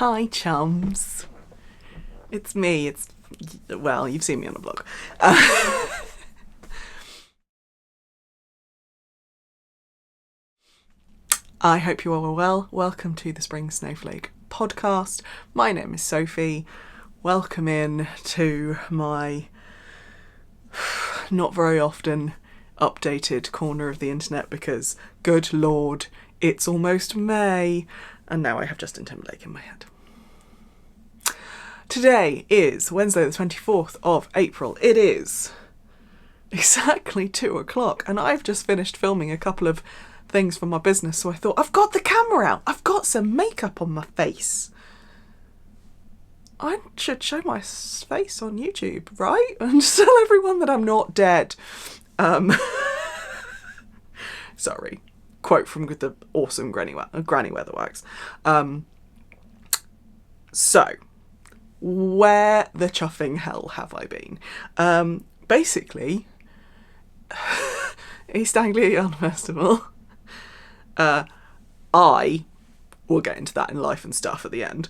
Hi chums, it's me, well, you've seen me on the vlog. I hope you all are well. Welcome to the Spring Snowflake podcast. My name is Sophie. Welcome in to my not very often updated corner of the internet because, good lord, it's almost May and now I have Justin Timberlake in my head. Today is Wednesday the 24th of April. It is exactly 2 o'clock and I've just finished filming a couple of things for my business, so I thought, I've got the camera out, I've got some makeup on my face, I should show my face on YouTube, right? And just tell everyone that I'm not dead. Sorry, quote from the awesome Granny Weatherwax. So, where the chuffing hell have I been? Basically, East Anglia Yarn Festival. I will get into that in life and stuff at the end.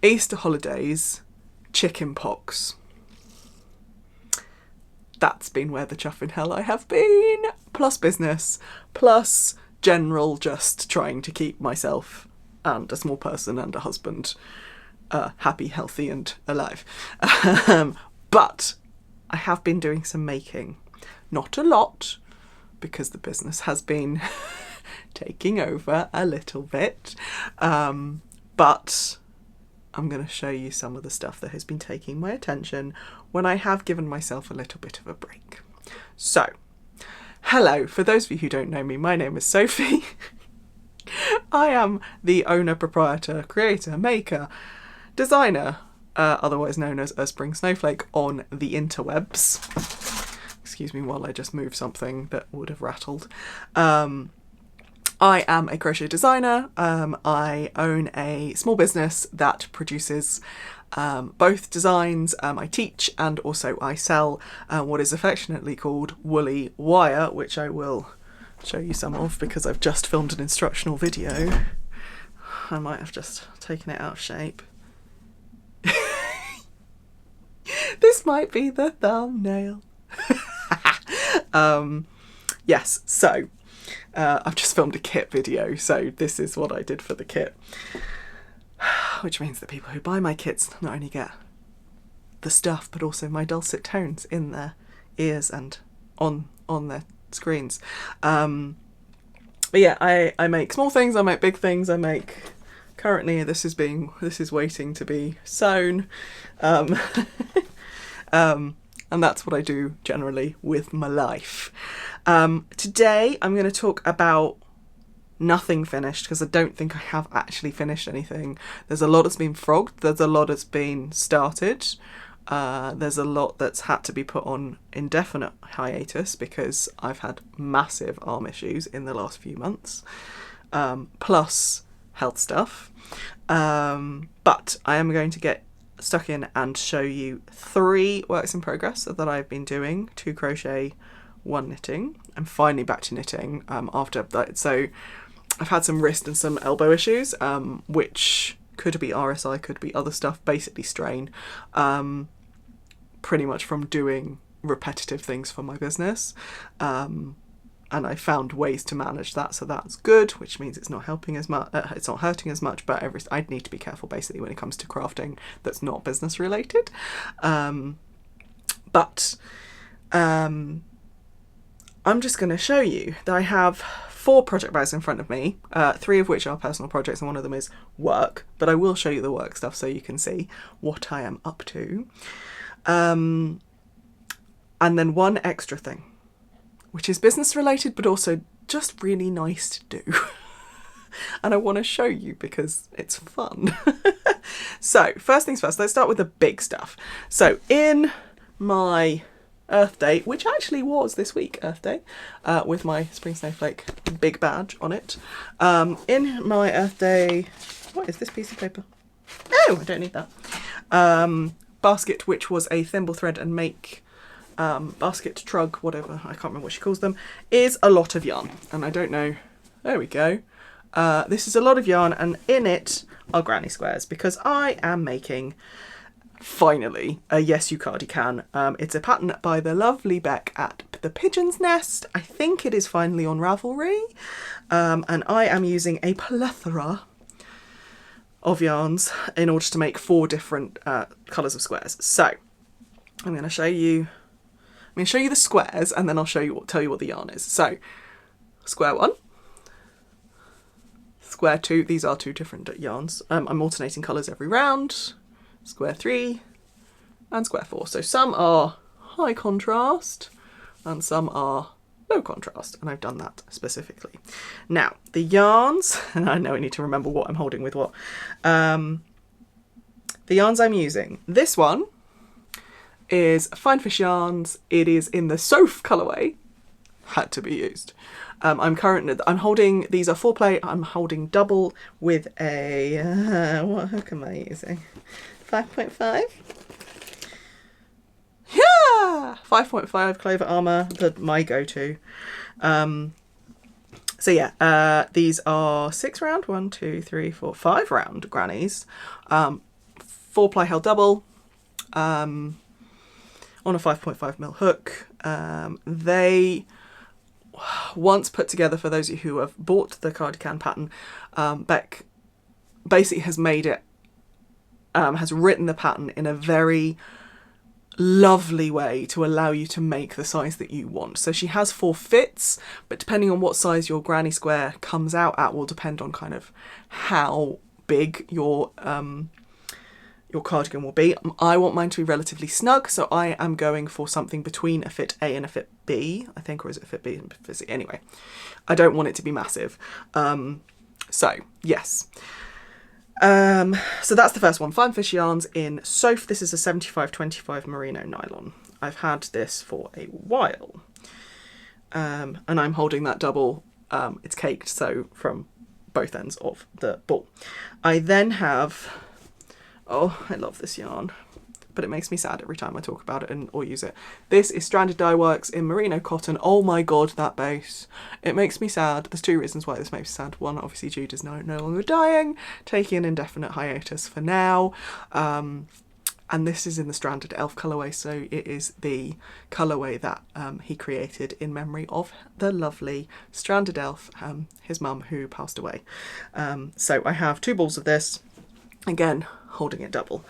Easter holidays, chicken pox. That's been where the chuffing hell I have been. Plus business, plus general just trying to keep myself and a small person and a husband happy, healthy and alive. But I have been doing some making. Not a lot, because the business has been taking over a little bit. But I'm going to show you some of the stuff that has been taking my attention when I have given myself a little bit of a break. So, hello, for those of you who don't know me, my name is Sophie. I am the owner, proprietor, creator, maker, designer, otherwise known as a Spring Snowflake on the interwebs. Excuse me while I just move something that would have rattled. I am a crochet designer. I own a small business that produces both designs. I teach and also I sell what is affectionately called woolly wire, which I will show you some of because I've just filmed an instructional video. I might have just taken it out of shape. This might be the thumbnail. Yes, so I've just filmed a kit video, so this is what I did for the kit, which means that people who buy my kits not only get the stuff but also my dulcet tones in their ears and on their screens. But yeah, I make small things, I make big things, I make, currently this is waiting to be sewn. And that's what I do generally with my life. Today I'm going to talk about nothing finished because I don't think I have actually finished anything. There's a lot that's been frogged, there's a lot that's been started, there's a lot that's had to be put on indefinite hiatus because I've had massive arm issues in the last few months, plus health stuff. But I am going to get stuck in and show you 3 works in progress that I've been doing: 2 crochet, 1 knitting. I'm finally back to knitting after that. So I've had some wrist and some elbow issues, which could be RSI, could be other stuff, basically strain, pretty much from doing repetitive things for my business. And I found ways to manage that, so that's good, which means it's not helping as much, it's not hurting as much, but I need to be careful basically when it comes to crafting that's not business related. But I'm just going to show you that I have 4 project bags in front of me, 3 of which are personal projects and 1 of them is work, but I will show you the work stuff so you can see what I am up to. And then 1 extra thing, which is business related, but also just really nice to do. And I want to show you because it's fun. So first things first, let's start with the big stuff. So in my Earth Day, which actually was this week, Earth Day, with my Spring Snowflake big badge on it. In my Earth Day, what is this piece of paper? Oh, I don't need that. Basket, which was a thimble thread and make basket, trug, whatever, I can't remember what she calls them, is a lot of yarn. And I don't know, there we go. This is a lot of yarn, and in it are granny squares because I am making, finally, a Yes You Cardi-Can. It's a pattern by the lovely Beck at the Pigeon's Nest. I think it is finally on Ravelry. And I am using a plethora of yarns in order to make 4 different colours of squares. So I'm going to show you the squares, and then I'll tell you what the yarn is. So square 1, square 2, these are 2 different yarns. I'm alternating colours every round. Square 3 and square 4. So some are high contrast and some are low contrast, and I've done that specifically. Now the yarns, and I know I need to remember what I'm holding with what. The yarns I'm using, this one is Fine Fish Yarns. It is in the Soph colourway, had to be used. I'm holding, these are 4-play, I'm holding double with a, what hook am I using? 5.5? Yeah! 5.5 Clover Armour, my go-to. So yeah, these are 6 round, 1, 2, 3, 4, 5 round grannies. 4-ply held double, on a 5.5mm hook. They, once put together, for those of you who have bought the Cardi-Can pattern, Beck basically has made it, has written the pattern in a very lovely way to allow you to make the size that you want. So she has 4 fits, but depending on what size your granny square comes out at will depend on kind of how big your cardigan will be. I want mine to be relatively snug, so I am going for something between a fit A and a fit B, I think, or is it a fit B and fit C? Anyway, I don't want it to be massive. So yes. So that's the first one, Fine Fish Yarns in Soph. This is a 75/25 merino nylon. I've had this for a while. And I'm holding that double, it's caked, so from both ends of the ball. I then have, oh, I love this yarn, but it makes me sad every time I talk about it or use it. This is Stranded Dye Works in merino cotton. Oh my god, that base. It makes me sad. There's 2 reasons why this makes me sad. One, obviously Jude is no longer dyeing, taking an indefinite hiatus for now. And this is in the Stranded Elf colourway, so it is the colourway that he created in memory of the lovely Stranded Elf, his mum, who passed away. So I have 2 balls of this, again holding it double.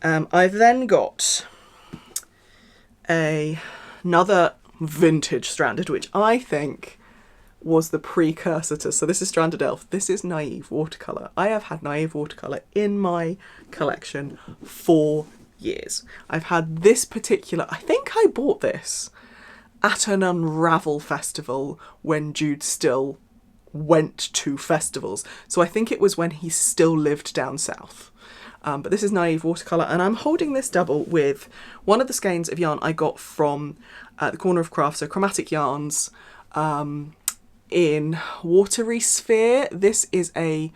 I've then got another vintage Stranded, which I think was the precursor to, so this is Stranded Elf, this is Naive Watercolour. I have had Naive Watercolour in my collection for years. I've had this particular, I think I bought this at an Unravel festival when Jude still went to festivals. So I think it was when he still lived down south. But this is Naive Watercolour, and I'm holding this double with one of the skeins of yarn I got from the Corner of Craft, so Chromatic Yarns, in Watery Sphere. This is a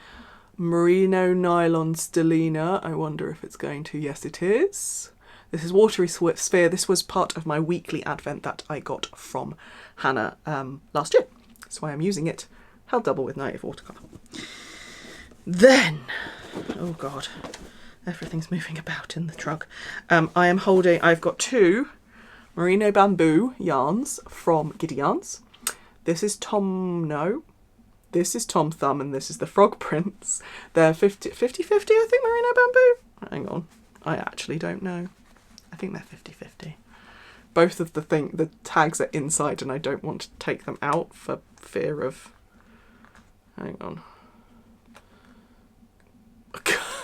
merino nylon stellina. I wonder if it's going to, yes it is. This is Watery Sphere. This was part of my weekly advent that I got from Hannah last year. So I am using it held double with Naive Watercolour. Then, oh god, everything's moving about in the truck. I've got 2 merino bamboo yarns from Giddy Yarns. This is this is Tom Thumb, and this is the Frog Prince. They're 50-50, I think, merino bamboo. Hang on, I actually don't know. I think they're 50-50. Both of the tags are inside, and I don't want to take them out for fear of, hang on.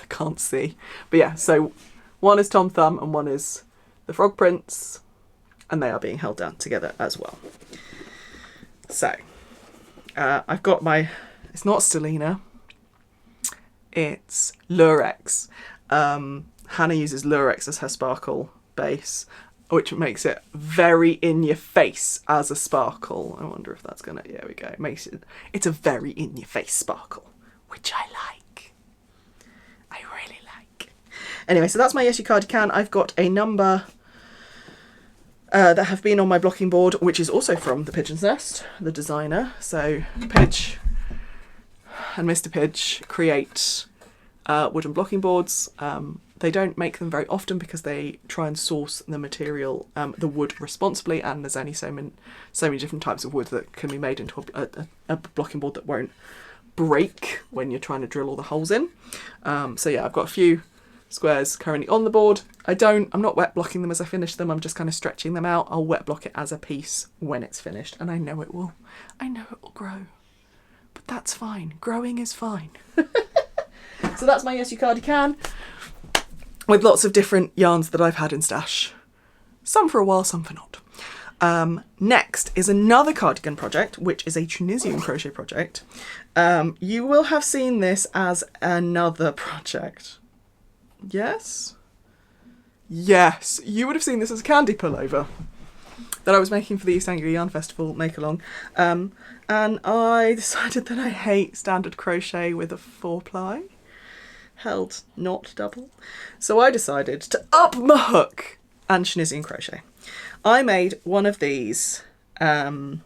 Can't see, but yeah, so one is Tom Thumb and one is the Frog Prince, and they are being held down together as well. So I've got my, it's not Stellina, it's Lurex. Hannah uses Lurex as her sparkle base, which makes it very in your face as a sparkle. I wonder if that's gonna, there we go, it's a very in your face sparkle, which I like. I really like. Anyway, so that's my Yes You Cardi-Can. I've got a number that have been on my blocking board, which is also from the Pigeon's Nest, the designer. So Pidge and Mr. Pidge create wooden blocking boards. They don't make them very often because they try and source the material, the wood responsibly, and there's only so many different types of wood that can be made into a blocking board that won't break when you're trying to drill all the holes in. So yeah, I've got a few squares currently on the board. I'm not wet blocking them as I finish them, I'm just kind of stretching them out. I'll wet block it as a piece when it's finished, and I know it will grow. But that's fine. Growing is fine. So that's my Yes You Cardi-Can, with lots of different yarns that I've had in stash. Some for a while, some for not. Next is another cardigan project, which is a Tunisian crochet project. You will have seen this as another project. Yes? Yes, you would have seen this as a candy pullover that I was making for the East Anglia Yarn Festival make-along. And I decided that I hate standard crochet with a 4-ply. Held, not double. So I decided to up my hook and Tunisian crochet. I made one of these tessellated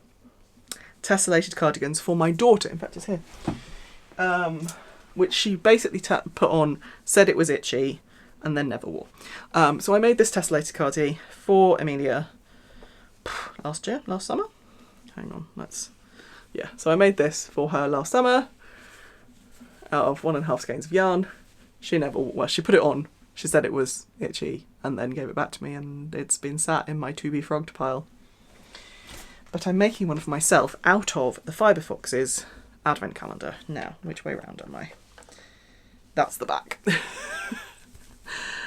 cardigans for my daughter. In fact, it's here. Which she basically put on, said it was itchy, and then never wore. So I made this tessellated cardi for Amelia last summer. Hang on, so I made this for her last summer out of 1.5 skeins of yarn. She put it on, she said it was itchy, and then gave it back to me, and it's been sat in my to be frogged pile. But I'm making one for myself out of the Fibre Fox's advent calendar. Now, which way round am I? That's the back.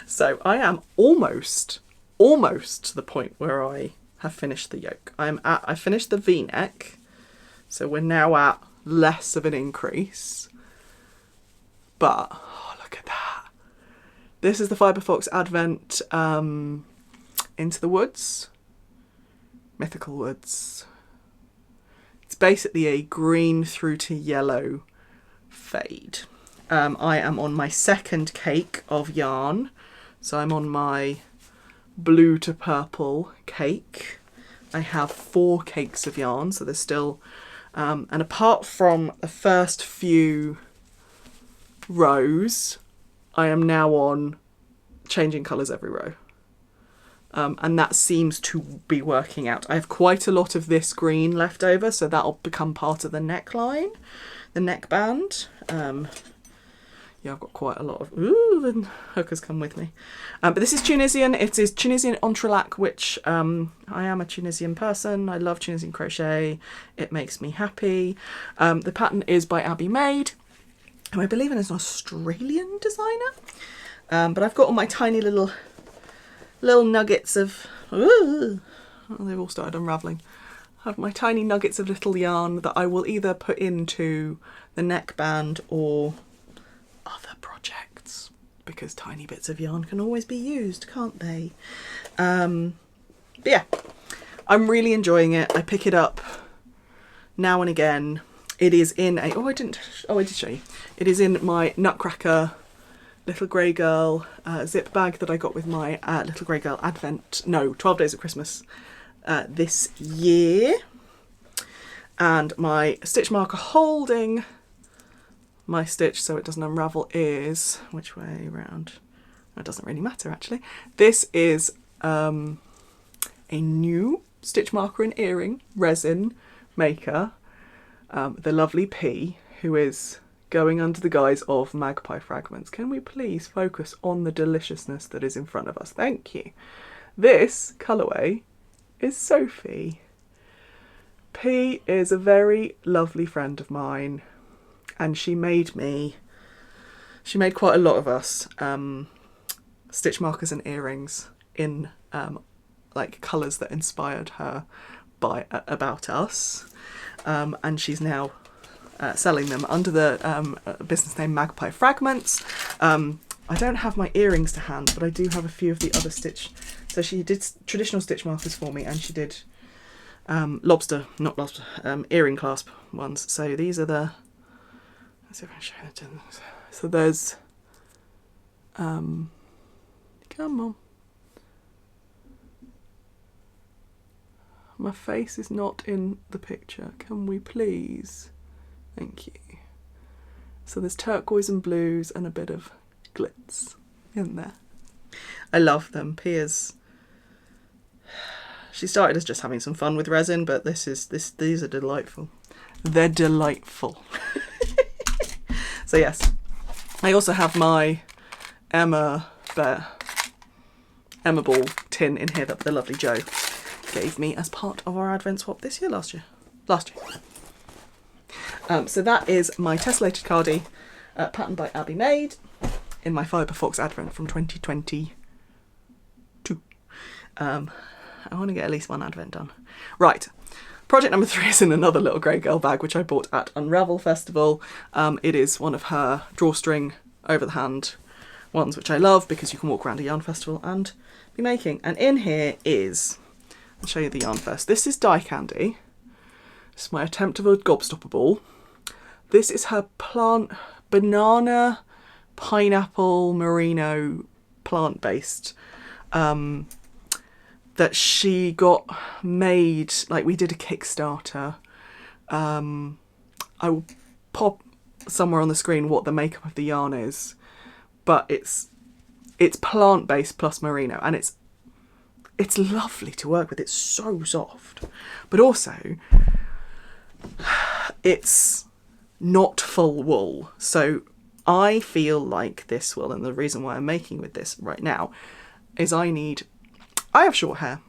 So I am almost to the point where I have finished the yoke. I finished the V-neck, so we're now at less of an increase. But oh, look at that! This is the Fibre Fox Advent Into the Woods, Mythical Woods. It's basically a green through to yellow fade. I am on my second cake of yarn, so I'm on my blue to purple cake. I have 4 cakes of yarn, so there's still, and apart from the first few rows, I am now on changing colours every row. And that seems to be working out. I have quite a lot of this green left over, so that'll become part of the neckline, the neckband. Yeah, I've got quite a lot of... Ooh, the hookers come with me. But this is Tunisian. It is Tunisian entrelac, which I am a Tunisian person. I love Tunisian crochet. It makes me happy. The pattern is by Abbeymade, who I believe is an Australian designer. But I've got all my tiny little nuggets of... Ooh, oh, they've all started unravelling. I have my tiny nuggets of little yarn that I will either put into the neckband or other projects, because tiny bits of yarn can always be used, can't they? But yeah, I'm really enjoying it. I pick it up now and again. It is in a... I did show you. It is in my Nutcracker Little Grey Girl zip bag that I got with my Little Grey Girl 12 Days of Christmas this year. And my stitch marker holding my stitch so it doesn't unravel is... Which way round? It doesn't really matter, actually. This is a new stitch marker and earring resin maker, the lovely P, who is going under the guise of Magpie Fragments. Can we please focus on the deliciousness that is in front of us? Thank you. This colourway is Sophie. P is a very lovely friend of mine, and she made quite a lot of us stitch markers and earrings in like colours that inspired her by About Us, and she's now selling them under the business name Magpie Fragments. I don't have my earrings to hand, but I do have a few of the other stitch. So she did traditional stitch markers for me, and she did earring clasp ones. So these are the... Let's see if I can show it. So there's... come on. My face is not in the picture. Can we please? Thank you. So there's turquoise and blues and a bit of glitz in there. I love them. Pia's, she started as just having some fun with resin, but these are delightful. They're delightful. So yes, I also have my Emma Ball tin in here that the lovely Jo gave me as part of our advent swap this year, last year. So that is my Tessellated Cardi, patterned by Abbeymade, in my Fibre Fox advent from 2022. I want to get at least one advent done. Right, project number 3 is in another little grey girl bag, which I bought at Unravel Festival. It is one of her drawstring over the hand ones, which I love because you can walk around a yarn festival and be making. And in here is, I'll show you the yarn first. This is Die Candy. This is my attempt of a gobstopper ball. This is her plant, banana, pineapple, merino, plant-based, that she got made, like we did a Kickstarter. I will pop somewhere on the screen what the makeup of the yarn is, but it's plant-based plus merino, and it's lovely to work with. It's so soft, but also it's not full wool. So I feel like this will, and the reason why I'm making with this right now is I have short hair.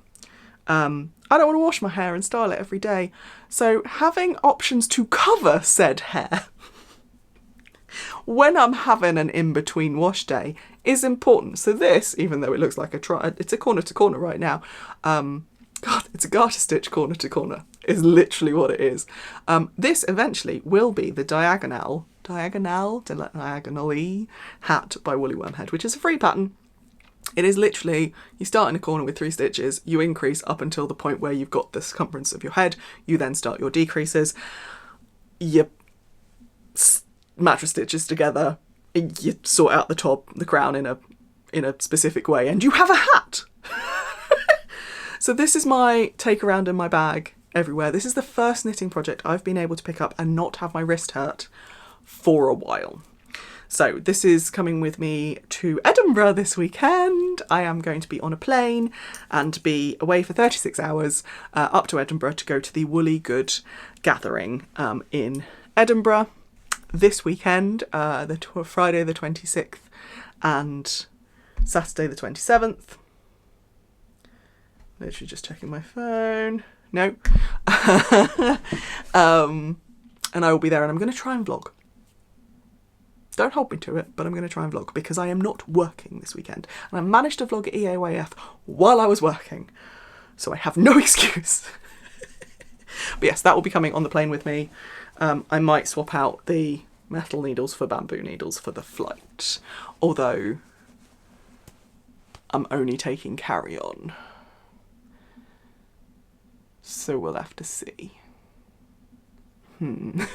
I don't want to wash my hair and style it every day. So having options to cover said hair when I'm having an in-between wash day is important. So this, even though it looks like it's a corner to corner right now, God, it's a garter stitch corner to corner, is literally what it is. This eventually will be the Diagonale hat by Woolly Wormhead, which is a free pattern. It is literally, you start in a corner with 3 stitches, you increase up until the point where you've got the circumference of your head, you then start your decreases, you mattress stitches together, you sort out the top, the crown in a specific way, and you have a hat! So this is my take around in my bag everywhere. This is the first knitting project I've been able to pick up and not have my wrist hurt for a while. So this is coming with me to Edinburgh this weekend. I am going to be on a plane and be away for 36 hours up to Edinburgh to go to the Woolly Good gathering in Edinburgh this weekend, Friday the 26th and Saturday the 27th. Literally just checking my phone. No. And I will be there, and I'm going to try and vlog. Don't hold me to it, but I'm going to try and vlog because I am not working this weekend. And I managed to vlog at EAYF while I was working. So I have no excuse. But yes, that will be coming on the plane with me. I might swap out the metal needles for bamboo needles for the flight. Although I'm only taking carry-on. So we'll have to see. Maybe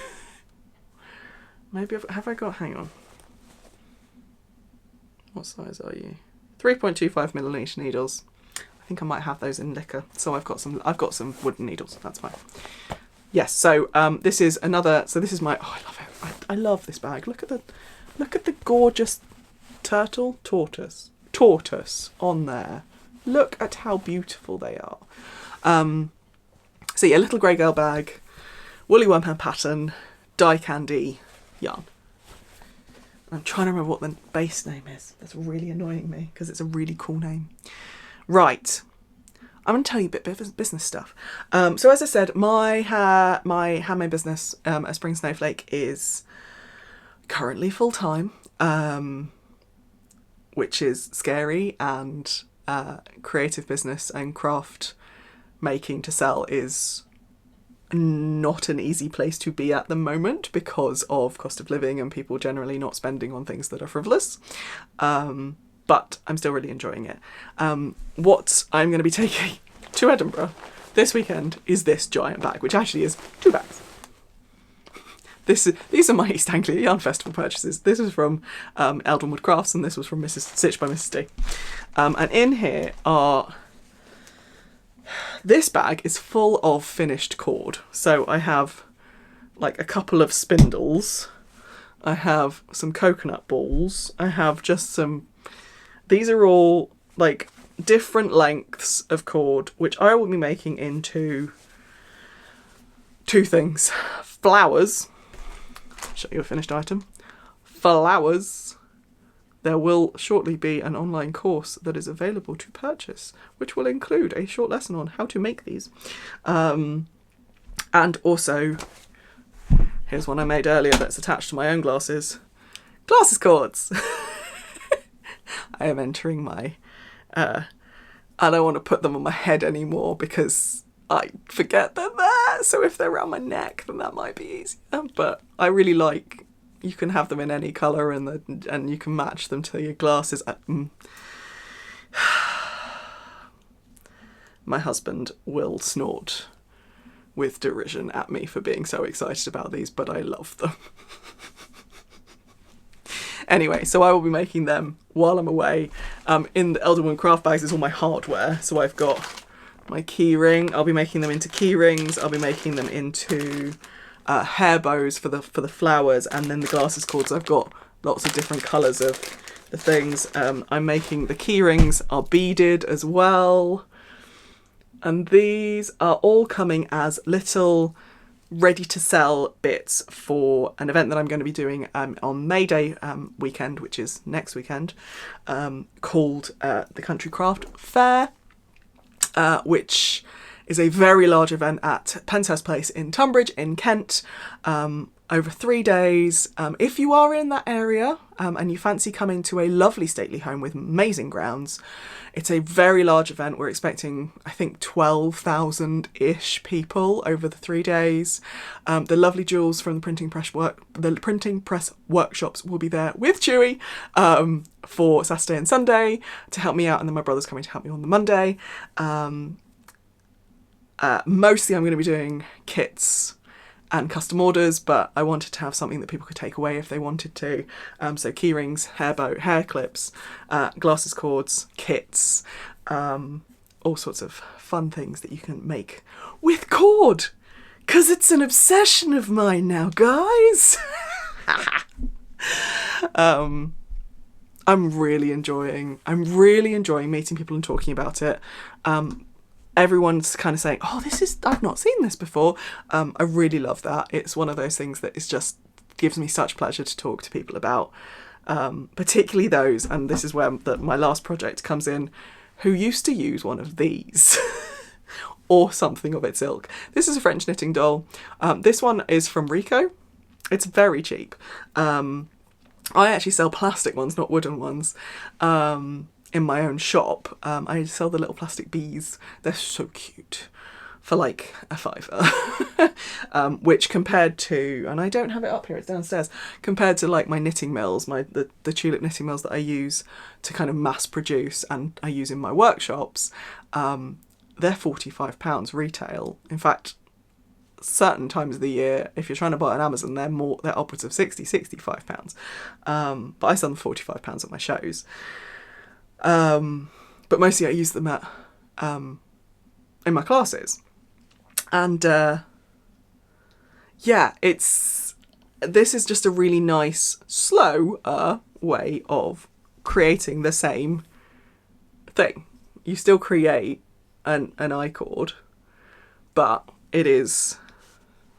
have I got, hang on. What size are you? 3.25 millimetre needles. I think I might have those in liquor. So I've got some wooden needles, that's fine. Yes, so this is another, so this is my, oh I love it. I love this bag. Look at the gorgeous tortoise on there. Look at how beautiful they are. So yeah, little grey girl bag, Woolly Wormhead pattern, Die Candy yarn. I'm trying to remember what the base name is. That's really annoying me because it's a really cool name. Right, I'm going to tell you a bit of business stuff. So as I said, my handmade business at Spring Snowflake is currently full-time, which is scary, and creative business and craft making to sell is not an easy place to be at the moment because of cost of living and people generally not spending on things that are frivolous. But I'm still really enjoying it. What I'm going to be taking to Edinburgh this weekend is this giant bag, which actually is 2 bags. These are my East Anglia Yarn Festival purchases. This was from Eldenwood Crafts, and this was from Stitched by Mrs. D. And in here are... This bag is full of finished cord. So I have like a couple of spindles I have some coconut balls. I have just some... These are all, like, different lengths of cord, which I will be making into two things. Flowers. Show you a finished item. Flowers. There will shortly be an online course that is available to purchase, which will include a short lesson on how to make these. And also, here's one I made earlier that's attached to my own glasses. Glasses cords! I am entering my... I don't want to put them on my head anymore because I forget they're there. So if they're around my neck, then that might be easier. But I really like... You can have them in any colour and you can match them to your glasses. My husband will snort with derision at me for being so excited about these, but I love them. Anyway, so I will be making them while I'm away. In the Elderwood craft bags is all my hardware. So I've got my key ring. I'll be making them into key rings. I'll be making them into hair bows for the flowers, and then the glasses cords. I've got lots of different colours of the things. I'm making the key rings are beaded as well. And these are all coming as little ready-to-sell bits for an event that I'm going to be doing on May Day weekend, which is next weekend, called the Country Craft Fair, which is a very large event at Penshurst Place in Tunbridge in Kent, over 3 days. If you are in that area and you fancy coming to a lovely stately home with amazing grounds, it's a very large event. We're expecting, I think, 12,000-ish people over the 3 days. The lovely Jules from the printing press workshops will be there with Chewy for Saturday and Sunday to help me out, and then my brother's coming to help me on the Monday. Mostly I'm going to be doing kits and custom orders, but I wanted to have something that people could take away if they wanted to. So key rings, hair clips, glasses cords, kits, all sorts of fun things that you can make with cord, because it's an obsession of mine now, guys. I'm really enjoying meeting people and talking about it. Everyone's kind of saying, oh, I've not seen this before. I really love that. It's one of those things that is just gives me such pleasure to talk to people about, particularly those, and this is where my last project comes in, who used to use one of these or something of its ilk. This is a French knitting doll. This one is from Rico. It's very cheap. I actually sell plastic ones, not wooden ones. In my own shop. I sell the little plastic bees. They're so cute for like a £5. Which compared to, and I don't have it up here, it's downstairs, compared to like my knitting mills, the tulip knitting mills that I use to kind of mass produce and I use in my workshops, they're £45 retail. In fact, certain times of the year, if you're trying to buy on Amazon, they're upwards of £65. But I sell them £45 at my shows. But mostly I use them at in my classes, and this is just a really nice slow way of creating the same thing. You still create an I-cord, but it is,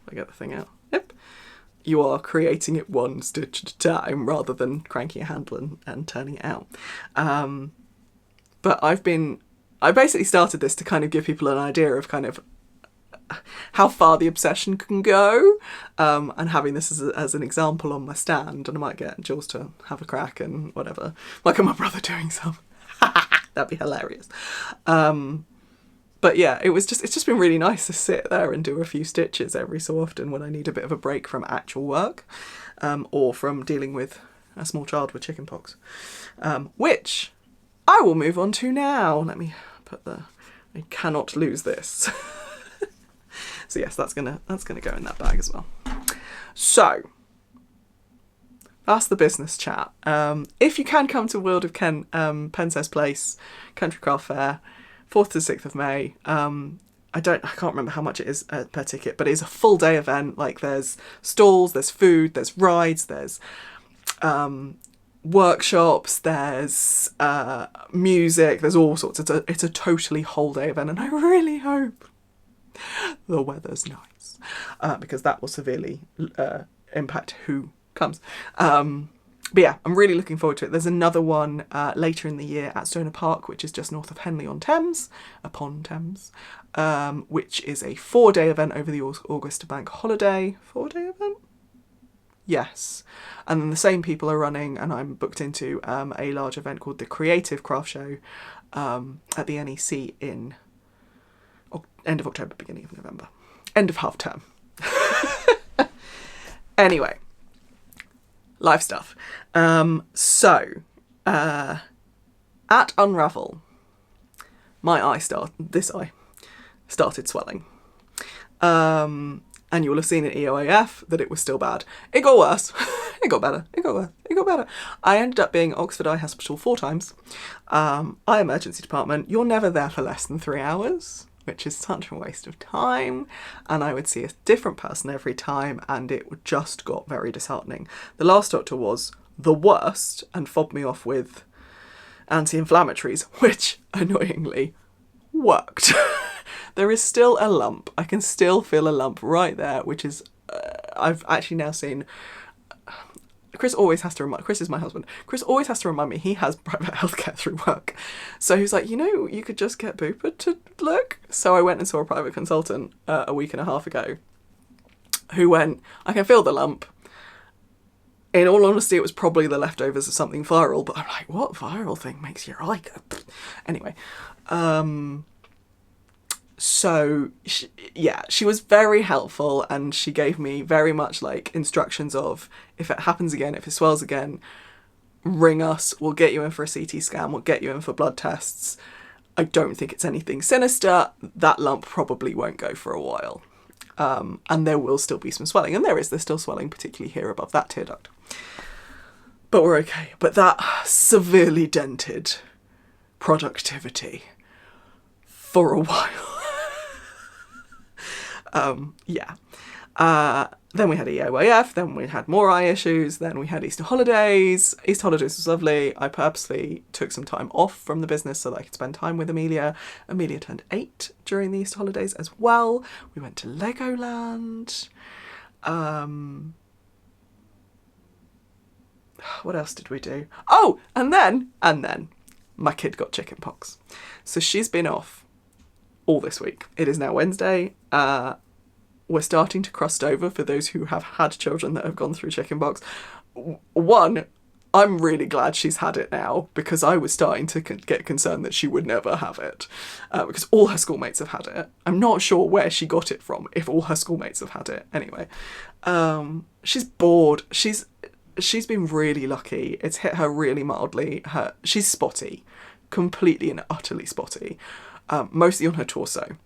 if I get the thing out, yep, you are creating it one stitch at a time rather than cranking a handle and turning it out. But I basically started this to kind of give people an idea of kind of how far the obsession can go, and having this as an example on my stand, and I might get Jules to have a crack and whatever, like my brother doing some. That'd be hilarious. But yeah, it's just been really nice to sit there and do a few stitches every so often when I need a bit of a break from actual work, or from dealing with a small child with chickenpox, which I will move on to now. Let me put I cannot lose this. So yes, that's gonna go in that bag as well. So that's the business chat. If you can come to World of Ken, Penshurst Place, Country Craft Fair, 4th to 6th of May. I I can't remember how much it is per ticket, but it's a full day event. Like there's stalls, there's food, there's rides, there's workshops, there's music, there's all sorts. It's a totally whole day event, and I really hope the weather's nice, because that will severely impact who comes. But yeah, I'm really looking forward to it. There's another one later in the year at Stoner Park, which is just north of Henley-on-Thames, upon Thames, which is a 4-day event over the August bank holiday. 4-day event? Yes. And then the same people are running, and I'm booked into a large event called the Creative Craft Show at the NEC in end of October, beginning of November. End of half term. Anyway. Live stuff. At Unravel, this eye started swelling. And you will have seen in EOAF that it was still bad. It got worse. It got better. It got worse. It got better. I ended up being at Oxford Eye Hospital 4 times. Eye emergency department. You're never there for less than 3 hours, which is such a waste of time, and I would see a different person every time, and it just got very disheartening. The last doctor was the worst and fobbed me off with anti-inflammatories, which annoyingly worked. There is still a lump. I can still feel a lump right there, which is I've actually now seen. Chris is my husband. Chris always has to remind me he has private healthcare through work. So he's like, you could just get Bupa to look. So I went and saw a private consultant a week and a half ago who went, I can feel the lump. In all honesty, it was probably the leftovers of something viral, but I'm like, what viral thing makes your eye go? Anyway, so she was very helpful, and she gave me very much like instructions of, if it happens again, if it swells again, ring us, we'll get you in for a CT scan, we'll get you in for blood tests. I don't think it's anything sinister. That lump probably won't go for a while. And there will still be some swelling, and there's still swelling, particularly here above that tear duct. But we're okay. But that severely dented productivity for a while. Then we had EOAF, then we had more eye issues, then we had Easter holidays. Easter holidays was lovely. I purposely took some time off from the business so that I could spend time with Amelia. Amelia turned 8 during the Easter holidays as well. We went to Legoland. What else did we do? Oh, and then my kid got chickenpox. So she's been off all this week. It is now Wednesday. We're starting to crust over for those who have had children that have gone through chickenpox. One, I'm really glad she's had it now, because I was starting to get concerned that she would never have it, because all her schoolmates have had it. I'm not sure where she got it from, if all her schoolmates have had it. Anyway, she's bored. She's been really lucky. It's hit her really mildly. She's spotty, completely and utterly spotty, mostly on her torso.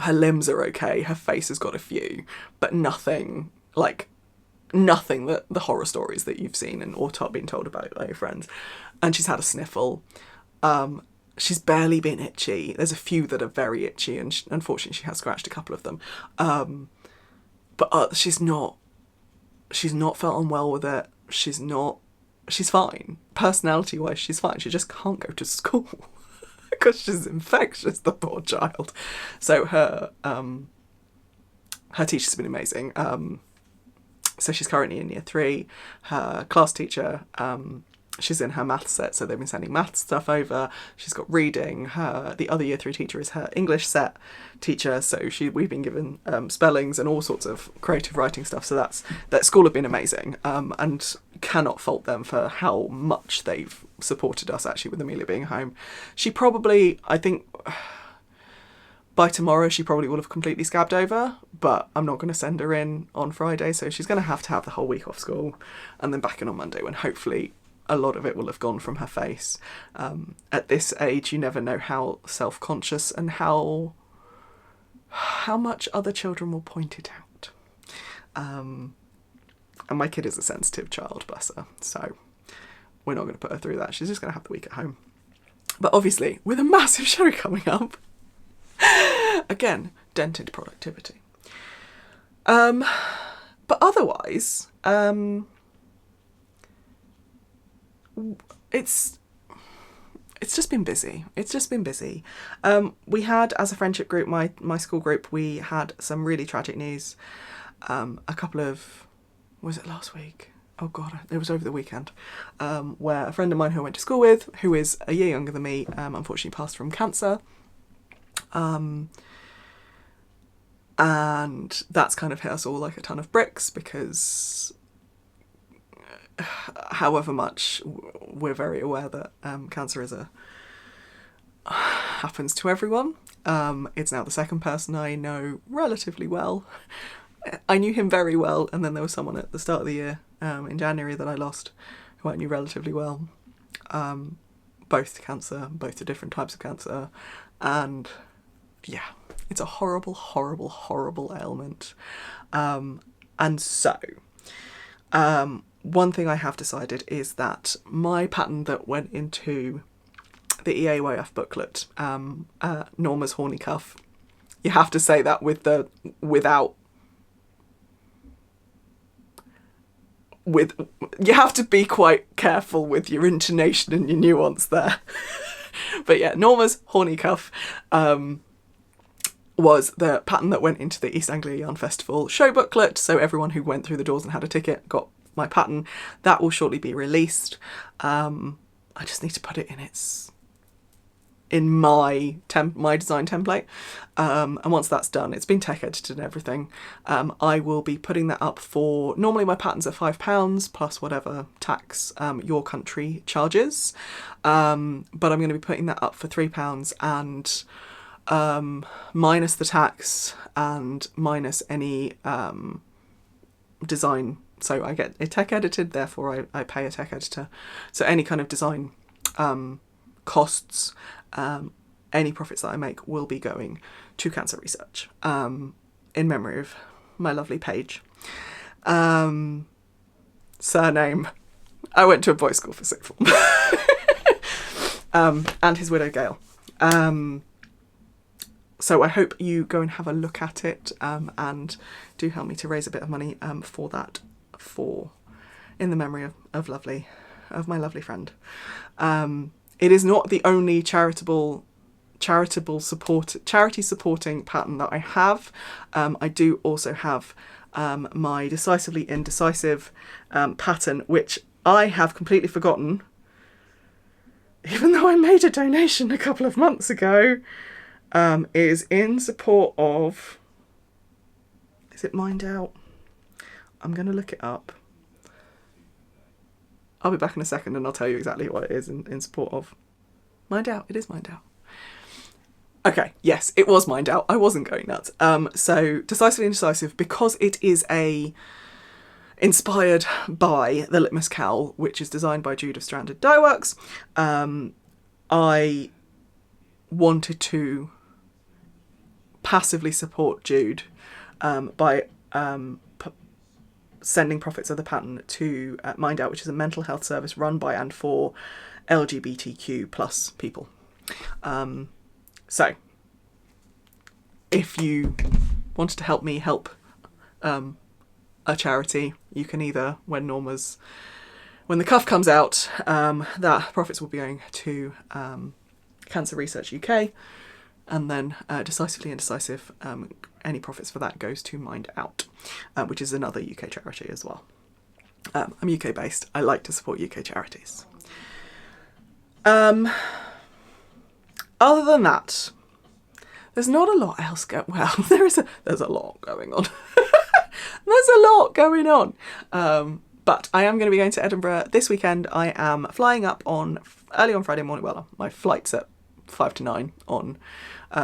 Her limbs are okay, her face has got a few, but nothing that the horror stories that you've seen and or been told about by your friends. And she's had a sniffle. She's barely been itchy. There's a few that are very itchy, and unfortunately she has scratched a couple of them. But she's not felt unwell with it. She's fine. Personality-wise, she's fine. She just can't go to school. Because she's infectious, the poor child. So her teacher's been amazing. So she's currently in year 3. Her class teacher, she's in her maths set, so they've been sending maths stuff over. She's got reading. The other year 3 teacher is her English set teacher, so we've been given spellings and all sorts of creative writing stuff. So that school have been amazing, and cannot fault them for how much they've supported us, actually, with Amelia being home. She probably, I think, by tomorrow she probably will have completely scabbed over, but I'm not going to send her in on Friday, so she's going to have the whole week off school and then back in on Monday, when hopefully a lot of it will have gone from her face. At this age, you never know how self-conscious and how much other children will point it out. And my kid is a sensitive child, bless her, so we're not going to put her through that. She's just going to have the week at home. But obviously, with a massive show coming up, again, dented productivity. But otherwise, it's just been busy. It's just been busy. We had, as a friendship group, my school group, we had some really tragic news. A couple of, was it last week? Oh God, it was over the weekend, where a friend of mine who I went to school with, who is a year younger than me, unfortunately passed from cancer. And that's kind of hit us all like a ton of bricks, because however much we're very aware that cancer happens to everyone. It's now the second person I know relatively well. I knew him very well, and then there was someone at the start of the year, in January, that I lost, who I knew relatively well. Both to cancer, both to different types of cancer, and yeah, it's a horrible, horrible, horrible ailment. And so, one thing I have decided is that my pattern that went into the EAYF booklet, Norma's horny cuff, you have to say that you have to be quite careful with your intonation and your nuance there. But yeah, Norma's horny cuff was the pattern that went into the East Anglia Yarn Festival show booklet. So everyone who went through the doors and had a ticket got my pattern. That will shortly be released. I just need to put it in my design template. And once that's done, it's been tech edited and everything. I will be putting that up for, normally my pattern's at £5 plus whatever tax your country charges. But I'm going to be putting that up for £3 and minus the tax and minus any design. So I get it tech edited, therefore I pay a tech editor. So any kind of design costs, any profits that I make will be going to cancer research, in memory of my lovely Page. Surname, I went to a boys' school for sixth form. And his widow Gail. So I hope you go and have a look at it, and do help me to raise a bit of money for that, in the memory of my lovely friend. It is not the only charity supporting pattern that I have. I do also have my Decisively Indecisive pattern, which I have completely forgotten, even though I made a donation a couple of months ago. Is in support of, is it Mind Out? I'm going to look it up. I'll be back in a second and I'll tell you exactly what it is in support of. Mind Out, it is Mind Out. Okay, yes, it was Mind Out. I wasn't going nuts. So Decisively Indecisive, because it is inspired by the Litmus Cowl, which is designed by Jude of Stranded Dye Works. I wanted to passively support Jude by sending profits of the pattern to Mind Out, which is a mental health service run by and for LGBTQ plus people. So if you wanted to help me help a charity, you can either, when the cuff comes out, that profits will be going to Cancer Research UK, and then Decisively Indecisive, any profits for that goes to Mind Out, which is another UK charity as well. I'm UK based. I like to support UK charities. Other than that, there's not a lot else there's a lot going on. There's a lot going on. But I am going to be going to Edinburgh this weekend. I am flying up early on Friday morning. Well, my flight's at 5 to 9 on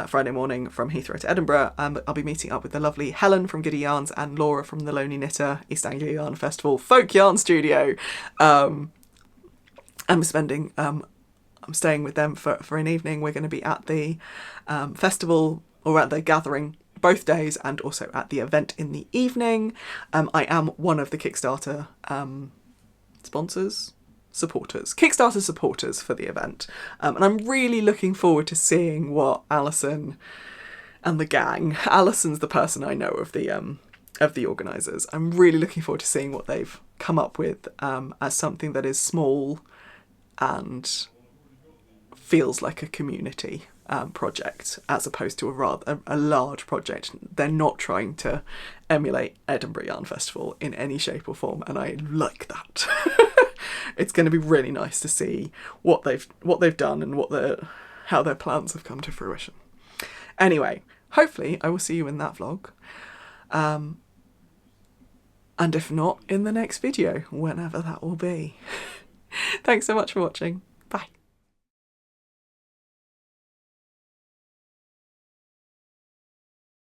Friday morning from Heathrow to Edinburgh. I'll be meeting up with the lovely Helen from Giddy Yarns and Laura from the Lonely Knitter East Anglia Yarn Festival Folk Yarn Studio. I'm staying with them for an evening. We're going to be at the festival, or at the gathering, both days, and also at the event in the evening. I am one of the Kickstarter Kickstarter supporters for the event. And I'm really looking forward to seeing what Alison and the gang. Alison's the person I know of the organisers. I'm really looking forward to seeing what they've come up with as something that is small and feels like a community project, as opposed to a large project. They're not trying to emulate Edinburgh Yarn Festival in any shape or form, and I like that. It's going to be really nice to see what they've done and how their plans have come to fruition. Anyway, hopefully I will see you in that vlog. And if not, in the next video, whenever that will be. Thanks so much for watching.